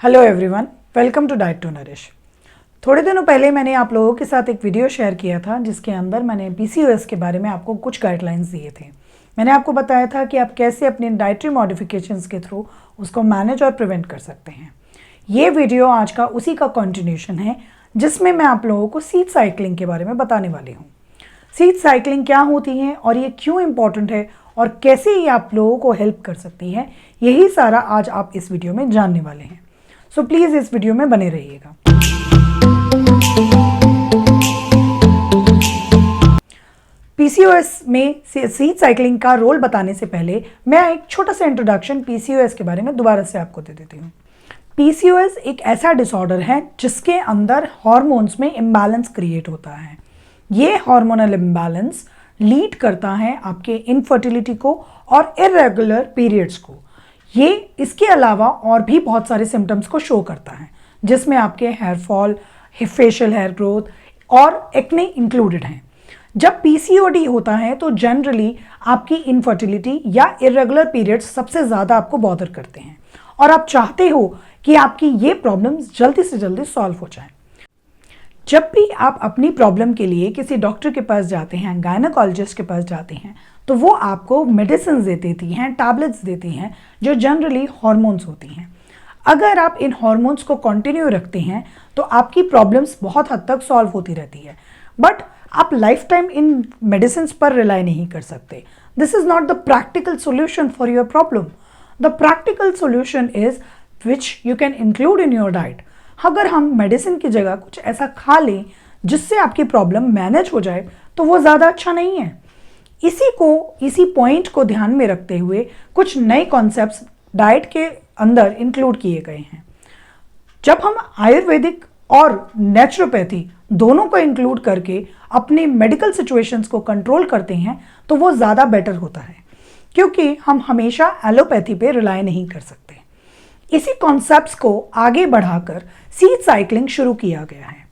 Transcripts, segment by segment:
Hello everyone, welcome to diet to nourish. थोड़े दिनों पहले मैंने आप लोगों के साथ एक वीडियो शेयर किया था जिसके अंदर मैंने पीसीओएस के बारे में आपको कुछ गाइडलाइंस दिए थे। मैंने आपको बताया था कि आप कैसे अपने डाइटरी मॉडिफिकेशंस के थ्रू उसको मैनेज और प्रिवेंट कर सकते हैं। ये वीडियो आज का उसी का कंटिन्यूशन है जिसमें मैं आप लोगों को सीड साइकिलिंग के बारे में बताने वाली हूँ। सीड साइकिलिंग क्या होती है और ये क्यों इम्पॉर्टेंट है और कैसे ये आप लोगों को हेल्प कर सकती है, यही सारा आज आप इस वीडियो में जानने वाले हैं। सो प्लीज़ इस वीडियो में बने रहिएगा। पीसीओएस में सीड साइकिलिंग का रोल बताने से पहले मैं एक छोटा सा इंट्रोडक्शन पीसीओएस के बारे में दोबारा से आपको दे देती हूँ। पीसीओएस एक ऐसा डिसऑर्डर है जिसके अंदर हार्मोन्स में इम्बैलेंस क्रिएट होता है। ये हार्मोनल इम्बैलेंस लीड करता है आपके इनफर्टिलिटी को और इरेगुलर पीरियड्स को। ये इसके अलावा और भी बहुत सारे सिम्टम्स को शो करता है जिसमें आपके hair fall, facial hair growth और एक्ने इंक्लूडेड हैं। जब पीसीओडी होता है तो जनरली आपकी इनफर्टिलिटी या इरेगुलर पीरियड्स सबसे ज़्यादा आपको बॉदर करते हैं और आप चाहते हो कि आपकी ये प्रॉब्लम्स जल्दी से जल्दी सॉल्व हो जाए। जब भी आप अपनी प्रॉब्लम के लिए किसी डॉक्टर के पास जाते हैं, गायनेकोलॉजिस्ट के पास जाते हैं, तो वो आपको मेडिसिन देती हैं, टैबलेट्स देती हैं जो जनरली हार्मोन्स होती हैं। अगर आप इन हार्मोन्स को कंटिन्यू रखते हैं तो आपकी प्रॉब्लम्स बहुत हद तक सॉल्व होती रहती है, बट आप लाइफ टाइम इन मेडिसिन पर रिलाई नहीं कर सकते। This is not the practical solution for your problem. The practical solution is which you can include in your diet. अगर हम मेडिसिन की जगह कुछ ऐसा खा लें जिससे आपकी प्रॉब्लम मैनेज हो जाए तो वो ज़्यादा अच्छा नहीं है। इसी पॉइंट को ध्यान में रखते हुए कुछ नए कॉन्सेप्ट्स डाइट के अंदर इंक्लूड किए गए हैं। जब हम आयुर्वेदिक और नेचुरोपैथी दोनों को इंक्लूड करके अपने मेडिकल सिचुएशंस को कंट्रोल करते हैं तो वो ज़्यादा बेटर होता है, क्योंकि हम हमेशा एलोपैथी पे रिलाई नहीं कर सकते। इसी कॉन्सेप्ट्स को आगे बढ़ाकर सीड साइकिलिंग शुरू किया गया है।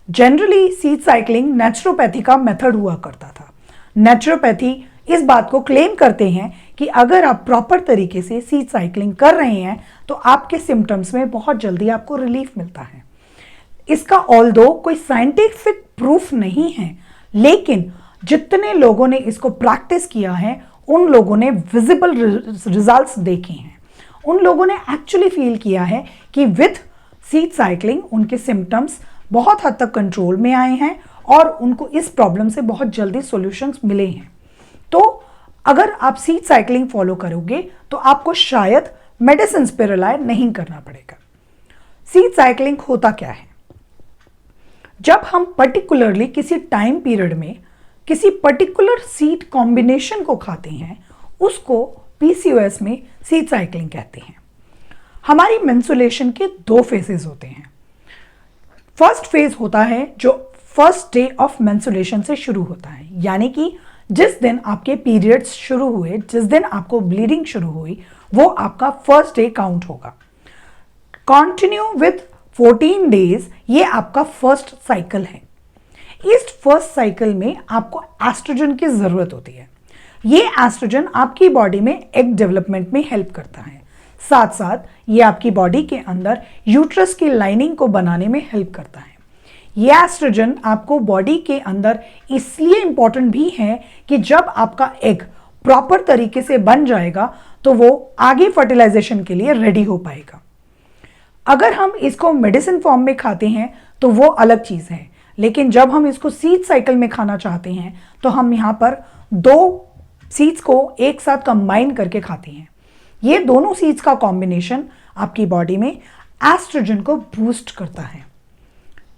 जनरली सीड साइकिलिंग नेचुरोपैथी का मेथड हुआ करता था। नेचुरोपैथी इस बात को क्लेम करते हैं कि अगर आप प्रॉपर तरीके से सीड साइकिलिंग कर रहे हैं तो आपके सिम्टम्स में बहुत जल्दी आपको रिलीफ मिलता है। इसका ऑल्दो कोई साइंटिफिक प्रूफ नहीं है, लेकिन जितने लोगों ने इसको प्रैक्टिस किया है उन लोगों ने विजिबल रिजल्ट्स देखे हैं। उन लोगों ने एक्चुअली फील किया है कि विथ सीड साइकिलिंग उनके सिम्टम्स बहुत हद तक कंट्रोल में आए हैं और उनको इस प्रॉब्लम से बहुत जल्दी सॉल्यूशंस मिले हैं। तो अगर आप सीड साइकिलिंग फॉलो करोगे तो आपको शायद मेडिसिन पे रिलाय नहीं करना पड़ेगा। सीड साइकिलिंग होता क्या है? जब हम पर्टिकुलरली किसी टाइम पीरियड में किसी पर्टिकुलर सीड कॉम्बिनेशन को खाते हैं उसको पीसीओएस में सीड साइकिलिंग कहते हैं। हमारी मेंस्ट्रुएशन के 2 फेजेस होते हैं। फर्स्ट फेज होता है जो फर्स्ट डे ऑफ मेंस्ट्रुएशन से शुरू होता है, यानी कि जिस दिन आपके पीरियड्स शुरू हुए, जिस दिन आपको ब्लीडिंग शुरू हुई, वो आपका फर्स्ट डे काउंट होगा। कंटिन्यू विथ 14 डेज, ये आपका फर्स्ट साइकिल है। इस फर्स्ट साइकिल में आपको एस्ट्रोजन की जरूरत होती है। ये एस्ट्रोजन आपकी बॉडी में एग डेवलपमेंट में हेल्प करता है। साथ साथ ये आपकी बॉडी के अंदर यूट्रस की लाइनिंग को बनाने में हेल्प करता है। ये एस्ट्रोजन आपको बॉडी के अंदर इसलिए इंपॉर्टेंट भी है कि जब आपका एग प्रॉपर तरीके से बन जाएगा तो वो आगे फर्टिलाइजेशन के लिए रेडी हो पाएगा। अगर हम इसको मेडिसिन फॉर्म में खाते हैं तो वो अलग चीज़ है, लेकिन जब हम इसको सीड साइकिल में खाना चाहते हैं तो हम यहाँ पर 2 सीड्स को एक साथ कंबाइन करके खाते हैं। ये दोनों सीड्स का कॉम्बिनेशन आपकी बॉडी में एस्ट्रोजन को बूस्ट करता है।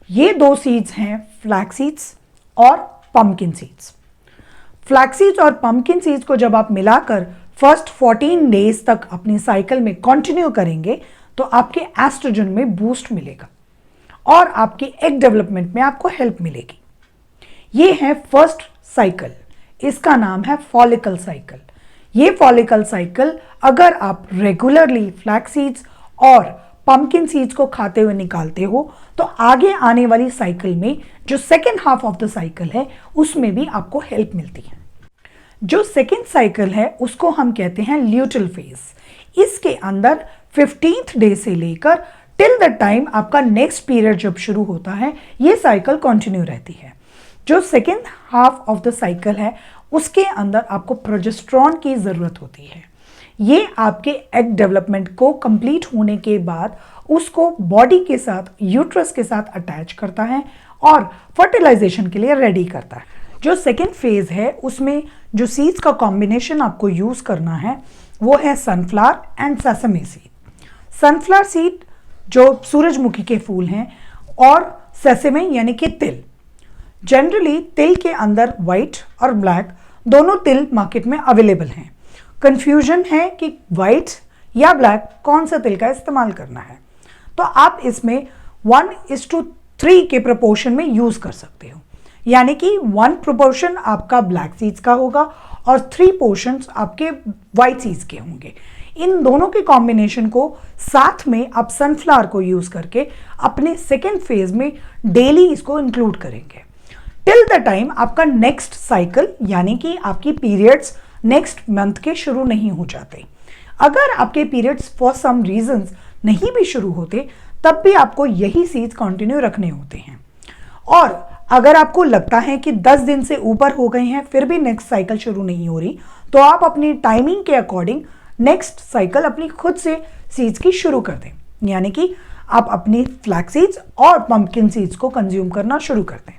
ये 2 सीड्स हैं फ्लैक्स सीड्स और पंपकिन सीड्स। फ्लैक्स सीड्स और पंपकिन सीड्स को जब आप मिलाकर फर्स्ट 14 डेज तक अपनी साइकिल में कंटिन्यू करेंगे तो आपके एस्ट्रोजन में बूस्ट मिलेगा और आपकी एग डेवलपमेंट में आपको हेल्प मिलेगी। ये है फर्स्ट साइकिल, इसका नाम है फॉलिकल साइकिल। ये फॉलिकल साइकिल अगर आप रेगुलरली फ्लैक्स सीड्स और पंपकिन सीड्स को खाते हुए निकालते हो तो आगे आने वाली साइकिल में जो second half of the cycle है उसमें भी आपको हेल्प मिलती है। जो सेकेंड साइकिल है उसको हम कहते हैं ल्यूटल फेज। इसके अंदर 15th डे से लेकर टिल द टाइम आपका नेक्स्ट पीरियड जब शुरू होता है, ये साइकिल कंटिन्यू रहती है। जो second half of the cycle है उसके अंदर आपको प्रोजेस्टेरॉन की ज़रूरत होती है। ये आपके एग डेवलपमेंट को कंप्लीट होने के बाद उसको बॉडी के साथ, यूट्रस के साथ अटैच करता है और फर्टिलाइजेशन के लिए रेडी करता है। जो सेकेंड फेज है उसमें जो सीड्स का कॉम्बिनेशन आपको यूज़ करना है वो है sunflower and sesame seed. Sunflower seed जो सूरजमुखी के फूल हैं और सेसमे यानी कि तिल। जनरली तिल के अंदर वाइट और ब्लैक दोनों तिल मार्केट में अवेलेबल हैं। कंफ्यूजन है कि वाइट या ब्लैक कौन सा तिल का इस्तेमाल करना है, तो आप इसमें 1:3 के प्रोपोर्शन में यूज़ कर सकते हो। यानी कि 1 प्रोपोर्शन आपका ब्लैक सीड्स का होगा और 3 पोर्शंस आपके वाइट सीड्स के होंगे। इन दोनों के कॉम्बिनेशन को साथ में आप सनफ्लावर को यूज़ करके अपने सेकेंड फेज में डेली इसको इंक्लूड करेंगे टिल द टाइम आपका नेक्स्ट साइकिल यानी कि आपकी पीरियड्स नेक्स्ट मंथ के शुरू नहीं हो जाते। अगर आपके पीरियड्स फॉर सम रीजंस नहीं भी शुरू होते तब भी आपको यही सीड्स कंटिन्यू रखने होते हैं। और अगर आपको लगता है कि 10 दिन से ऊपर हो गए हैं फिर भी नेक्स्ट साइकिल शुरू नहीं हो रही, तो आप अपनी टाइमिंग के अकॉर्डिंग नेक्स्ट साइकिल अपनी खुद से सीड्स की शुरू कर दें। यानी कि आप अपनी फ्लैक्स सीड्स और पंपकिन सीड्स को कंज्यूम करना शुरू कर दें।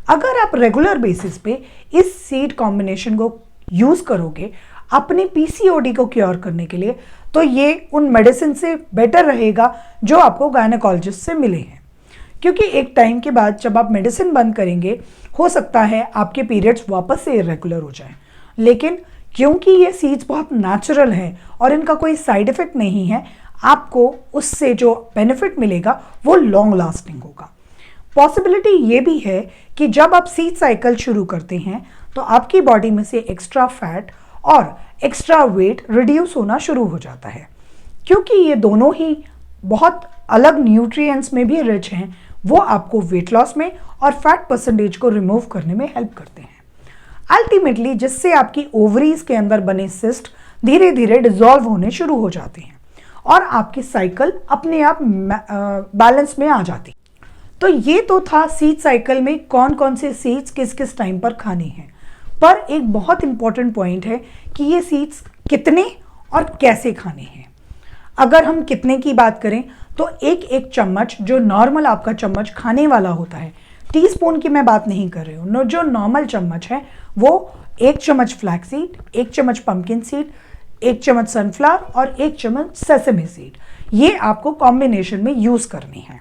अगर आप रेगुलर बेसिस पे इस सीड कॉम्बिनेशन को यूज़ करोगे अपने पीसीओडी को क्योर करने के लिए, तो ये उन मेडिसिन से बेटर रहेगा जो आपको गायनेकोलॉजिस्ट से मिले हैं। क्योंकि एक टाइम के बाद जब आप मेडिसिन बंद करेंगे हो सकता है आपके पीरियड्स वापस से इरेगुलर हो जाएं। लेकिन क्योंकि ये सीड्स बहुत नेचुरल हैं और इनका कोई साइड इफ़ेक्ट नहीं है, आपको उससे जो बेनिफिट मिलेगा वो लॉन्ग लास्टिंग होगा। पॉसिबिलिटी ये भी है कि जब आप सीड साइकिल शुरू करते हैं तो आपकी बॉडी में से एक्स्ट्रा फैट और एक्स्ट्रा वेट रिड्यूस होना शुरू हो जाता है। क्योंकि ये दोनों ही बहुत अलग न्यूट्रिएंट्स में भी रिच हैं, वो आपको वेट लॉस में और फैट परसेंटेज को रिमूव करने में हेल्प करते हैं। अल्टीमेटली जिससे आपकी ओवरीज के अंदर बने सिस्ट धीरे धीरे डिसॉल्व होने शुरू हो जाते हैं और आपकी साइकिल अपने आप बैलेंस में आ जाती। तो ये तो था सीड साइकिल में कौन कौन से सीड्स किस किस टाइम पर खाने हैं। पर एक बहुत इंपॉर्टेंट पॉइंट है कि ये सीड्स कितने और कैसे खाने हैं। अगर हम कितने की बात करें तो एक एक चम्मच, जो नॉर्मल आपका चम्मच खाने वाला होता है, टीस्पून की मैं बात नहीं कर रही हूँ, जो नॉर्मल चम्मच है वो 1 चम्मच फ्लैक्स सीड, 1 चम्मच पंपकिन सीड, 1 चम्मच सनफ्लावर और 1 चम्मच सेसमे सीड, ये आपको कॉम्बिनेशन में यूज़ करनी है।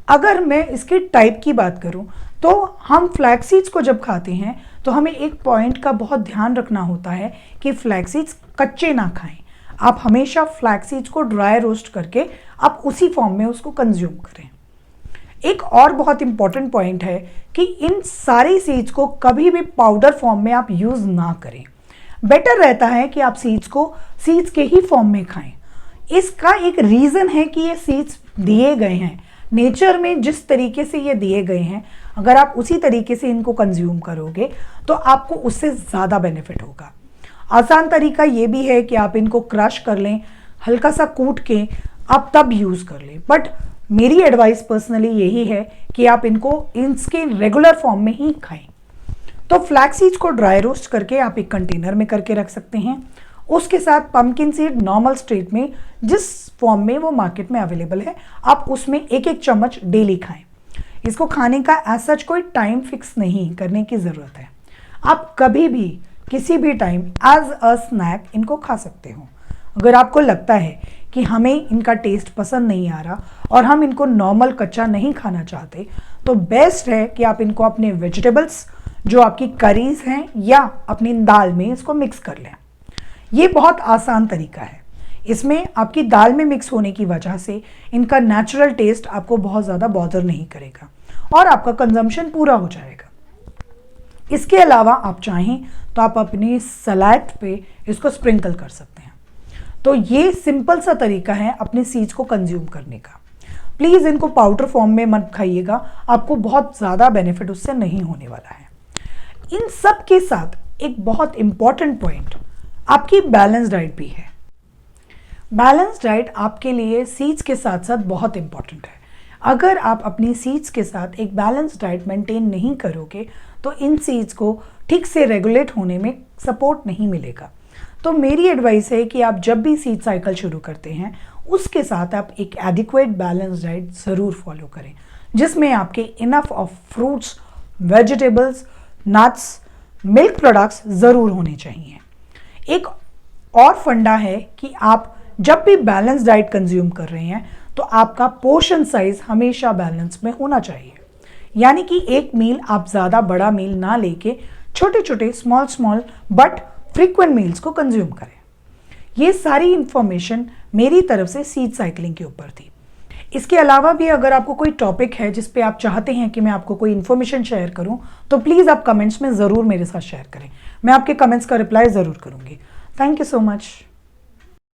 अगर मैं इसके टाइप की बात करूं तो हम फ्लैक्स सीड्स को जब खाते हैं तो हमें एक पॉइंट का बहुत ध्यान रखना होता है कि फ्लैक्स सीड्स कच्चे ना खाएं। आप हमेशा फ्लैक्स सीड्स को ड्राई रोस्ट करके आप उसी फॉर्म में उसको कंज्यूम करें। एक और बहुत इंपॉर्टेंट पॉइंट है कि इन सारी सीड्स को कभी भी पाउडर फॉर्म में आप यूज़ ना करें। बेटर रहता है कि आप सीड्स को सीड्स के ही फॉर्म में खाएं। इसका एक रीज़न है कि ये सीड्स दिए गए हैं नेचर में, जिस तरीके से ये दिए गए हैं अगर आप उसी तरीके से इनको कंज्यूम करोगे तो आपको उससे ज़्यादा बेनिफिट होगा। आसान तरीका ये भी है कि आप इनको क्रश कर लें, हल्का सा कूट के आप तब यूज़ कर लें। बट मेरी एडवाइस पर्सनली यही है कि आप इनको इसके रेगुलर फॉर्म में ही खाएं। तो फ्लैक्स सीड्स को ड्राई रोस्ट करके आप एक कंटेनर में करके रख सकते हैं। उसके साथ पंपकिन सीड नॉर्मल स्टेट में जिस फॉर्म में वो मार्केट में अवेलेबल है आप उसमें 1-1 चम्मच डेली खाएं। इसको खाने का एज सच कोई टाइम फिक्स नहीं करने की ज़रूरत है। आप कभी भी किसी भी टाइम एज अ स्नैक इनको खा सकते हो। अगर आपको लगता है कि हमें इनका टेस्ट पसंद नहीं आ रहा और हम इनको नॉर्मल कच्चा नहीं खाना चाहते तो बेस्ट है कि आप इनको अपने वेजिटेबल्स जो आपकी करीज हैं या अपनी दाल में इसको मिक्स कर लें। ये बहुत आसान तरीका है। इसमें आपकी दाल में मिक्स होने की वजह से इनका नेचुरल टेस्ट आपको बहुत ज़्यादा बॉदर नहीं करेगा और आपका कंजम्पशन पूरा हो जाएगा। इसके अलावा आप चाहें तो आप अपनी सलाद पे इसको स्प्रिंकल कर सकते हैं। तो ये सिंपल सा तरीका है अपने सीड्स को कंज्यूम करने का। प्लीज़ इनको पाउडर फॉर्म में मत खाइएगा, आपको बहुत ज़्यादा बेनिफिट उससे नहीं होने वाला है। इन सब के साथ एक बहुत इम्पॉर्टेंट पॉइंट आपकी बैलेंस डाइट भी है। बैलेंस डाइट आपके लिए सीड्स के साथ साथ बहुत इंपॉर्टेंट है। अगर आप अपनी सीड्स के साथ एक बैलेंस डाइट मेंटेन नहीं करोगे तो इन सीड्स को ठीक से रेगुलेट होने में सपोर्ट नहीं मिलेगा। तो मेरी एडवाइस है कि आप जब भी सीड साइकिल शुरू करते हैं उसके साथ आप एक एडिक्वेट बैलेंस डाइट ज़रूर फॉलो करें, जिसमें आपके enough of fruits, vegetables, nuts, milk products ज़रूर होने चाहिए। एक और फंडा है कि आप जब भी बैलेंस डाइट कंज्यूम कर रहे हैं तो आपका पोर्शन साइज हमेशा बैलेंस में होना चाहिए, यानी कि एक मील आप ज़्यादा बड़ा मील ना लेके छोटे छोटे स्मॉल बट फ्रीक्वेंट मील्स को कंज्यूम करें। ये सारी इंफॉर्मेशन मेरी तरफ से सीड साइकिलिंग के ऊपर थी। इसके अलावा भी अगर आपको कोई टॉपिक है जिस पे आप चाहते हैं कि मैं आपको कोई इन्फॉर्मेशन शेयर करूं तो प्लीज़ आप कमेंट्स में ज़रूर मेरे साथ शेयर करें। मैं आपके कमेंट्स का रिप्लाई ज़रूर करूंगी। Thank you so much.